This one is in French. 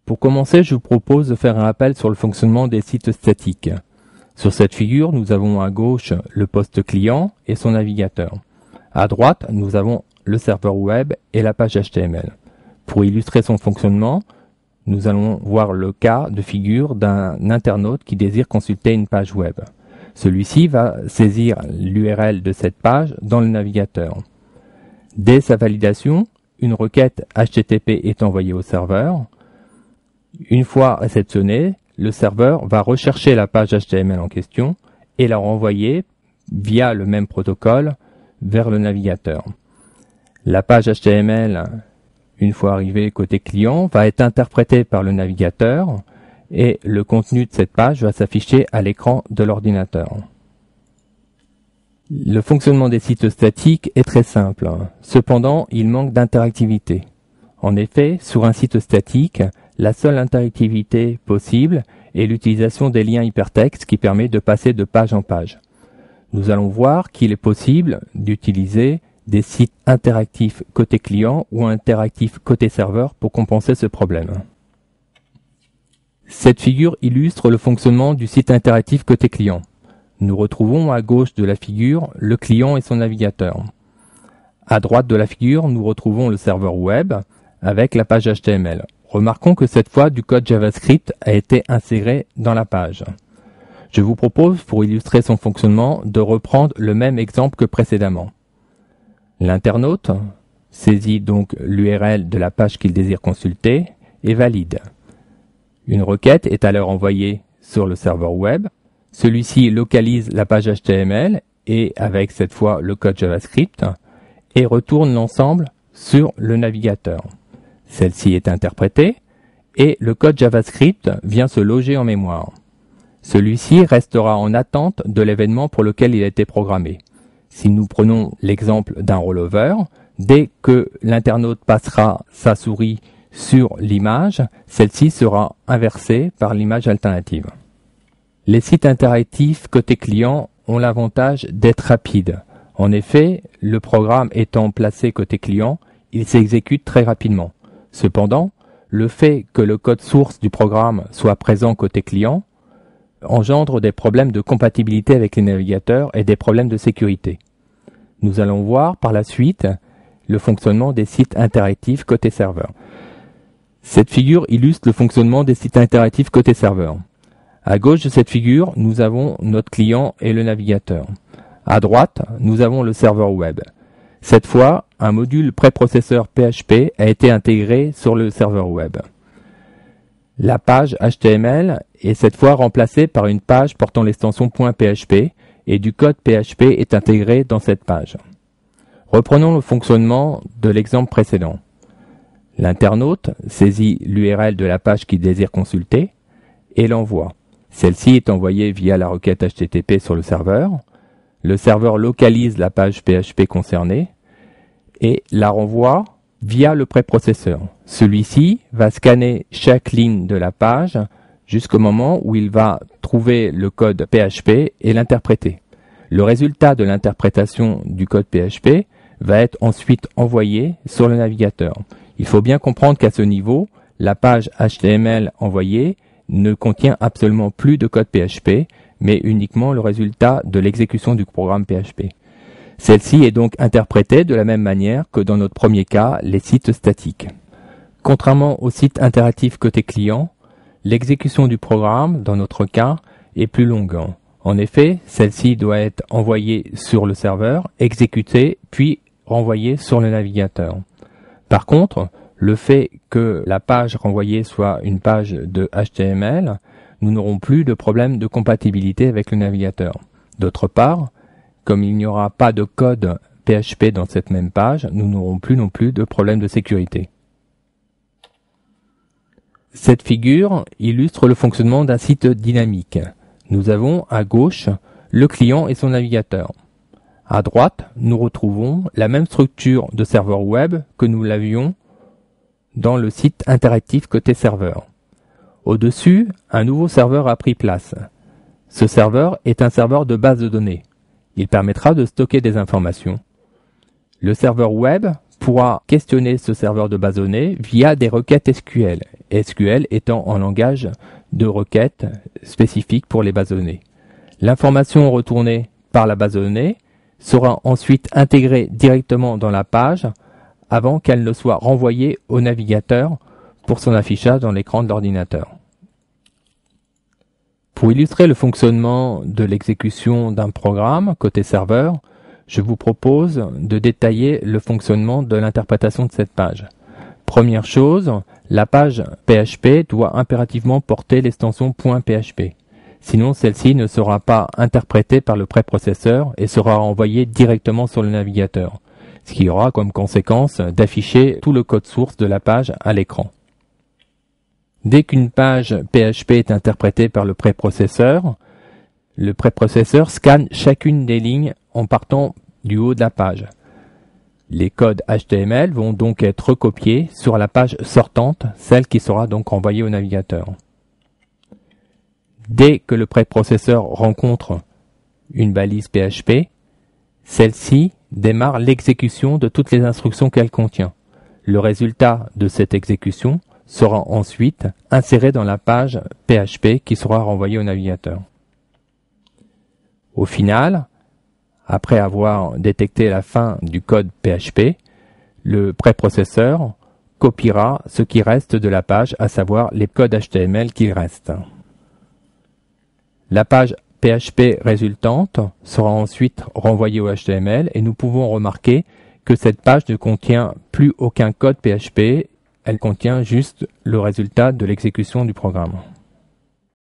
Pour commencer, je vous propose de faire un rappel sur le fonctionnement des sites statiques. Sur cette figure, nous avons à gauche le poste client et son navigateur. À droite, nous avons le serveur web et la page HTML. Pour illustrer son fonctionnement, nous allons voir le cas de figure d'un internaute qui désire consulter une page web. Celui-ci va saisir l'URL de cette page dans le navigateur. Dès sa validation, une requête HTTP est envoyée au serveur. Une fois réceptionnée, le serveur va rechercher la page HTML en question et la renvoyer via le même protocole vers le navigateur. La page HTML, une fois arrivée côté client, va être interprétée par le navigateur et le contenu de cette page va s'afficher à l'écran de l'ordinateur. Le fonctionnement des sites statiques est très simple. Cependant, il manque d'interactivité. En effet, sur un site statique, la seule interactivité possible est l'utilisation des liens hypertextes qui permet de passer de page en page. Nous allons voir qu'il est possible d'utiliser des sites interactifs côté client ou interactifs côté serveur pour compenser ce problème. Cette figure illustre le fonctionnement du site interactif côté client. Nous retrouvons à gauche de la figure le client et son navigateur. À droite de la figure, nous retrouvons le serveur web avec la page HTML. Remarquons que cette fois, du code JavaScript a été inséré dans la page. Je vous propose, pour illustrer son fonctionnement, de reprendre le même exemple que précédemment. L'internaute saisit donc l'URL de la page qu'il désire consulter et valide. Une requête est alors envoyée sur le serveur web. Celui-ci localise la page HTML et avec cette fois le code JavaScript et retourne l'ensemble sur le navigateur. Celle-ci est interprétée et le code JavaScript vient se loger en mémoire. Celui-ci restera en attente de l'événement pour lequel il a été programmé. Si nous prenons l'exemple d'un rollover, dès que l'internaute passera sa souris sur l'image, celle-ci sera inversée par l'image alternative. Les sites interactifs côté client ont l'avantage d'être rapides. En effet, le programme étant placé côté client, il s'exécute très rapidement. Cependant, le fait que le code source du programme soit présent côté client engendre des problèmes de compatibilité avec les navigateurs et des problèmes de sécurité. Nous allons voir par la suite le fonctionnement des sites interactifs côté serveur. Cette figure illustre le fonctionnement des sites interactifs côté serveur. À gauche de cette figure, nous avons notre client et le navigateur. À droite, nous avons le serveur web. Cette fois, un module préprocesseur PHP a été intégré sur le serveur web. La page HTML est cette fois remplacée par une page portant l'extension .php et du code PHP est intégré dans cette page. Reprenons le fonctionnement de l'exemple précédent. L'internaute saisit l'URL de la page qu'il désire consulter et l'envoie. Celle-ci est envoyée via la requête HTTP sur le serveur. Le serveur localise la page PHP concernée et la renvoie via le préprocesseur. Celui-ci va scanner chaque ligne de la page jusqu'au moment où il va trouver le code PHP et l'interpréter. Le résultat de l'interprétation du code PHP va être ensuite envoyé sur le navigateur. Il faut bien comprendre qu'à ce niveau, la page HTML envoyée ne contient absolument plus de code PHP, mais uniquement le résultat de l'exécution du programme PHP. Celle-ci est donc interprétée de la même manière que dans notre premier cas, les sites statiques. Contrairement aux sites interactifs côté client, l'exécution du programme, dans notre cas, est plus longue. En effet, celle-ci doit être envoyée sur le serveur, exécutée, puis renvoyée sur le navigateur. Par contre, le fait que la page renvoyée soit une page de HTML, nous n'aurons plus de problème de compatibilité avec le navigateur. D'autre part, comme il n'y aura pas de code PHP dans cette même page, nous n'aurons plus non plus de problème de sécurité. Cette figure illustre le fonctionnement d'un site dynamique. Nous avons à gauche le client et son navigateur. À droite, nous retrouvons la même structure de serveur web que nous l'avions dans le site interactif côté serveur. Au-dessus, un nouveau serveur a pris place. Ce serveur est un serveur de base de données. Il permettra de stocker des informations. Le serveur web pourra questionner ce serveur de base de données via des requêtes SQL. SQL étant en langage de requête spécifique pour les bases de données. L'information retournée par la base de données sera ensuite intégrée directement dans la page avant qu'elle ne soit renvoyée au navigateur pour son affichage dans l'écran de l'ordinateur. Pour illustrer le fonctionnement de l'exécution d'un programme côté serveur, je vous propose de détailler le fonctionnement de l'interprétation de cette page. Première chose, la page PHP doit impérativement porter l'extension .php. Sinon, celle-ci ne sera pas interprétée par le préprocesseur et sera envoyée directement sur le navigateur, ce qui aura comme conséquence d'afficher tout le code source de la page à l'écran. Dès qu'une page PHP est interprétée par le préprocesseur scanne chacune des lignes en partant du haut de la page. Les codes HTML vont donc être recopiés sur la page sortante, celle qui sera donc envoyée au navigateur. Dès que le préprocesseur rencontre une balise PHP, celle-ci démarre l'exécution de toutes les instructions qu'elle contient. Le résultat de cette exécution sera ensuite inséré dans la page PHP qui sera renvoyée au navigateur. Au final, après avoir détecté la fin du code PHP, le préprocesseur copiera ce qui reste de la page, à savoir les codes HTML qu'il reste. La page PHP résultante sera ensuite renvoyée au HTML et nous pouvons remarquer que cette page ne contient plus aucun code PHP, elle contient juste le résultat de l'exécution du programme.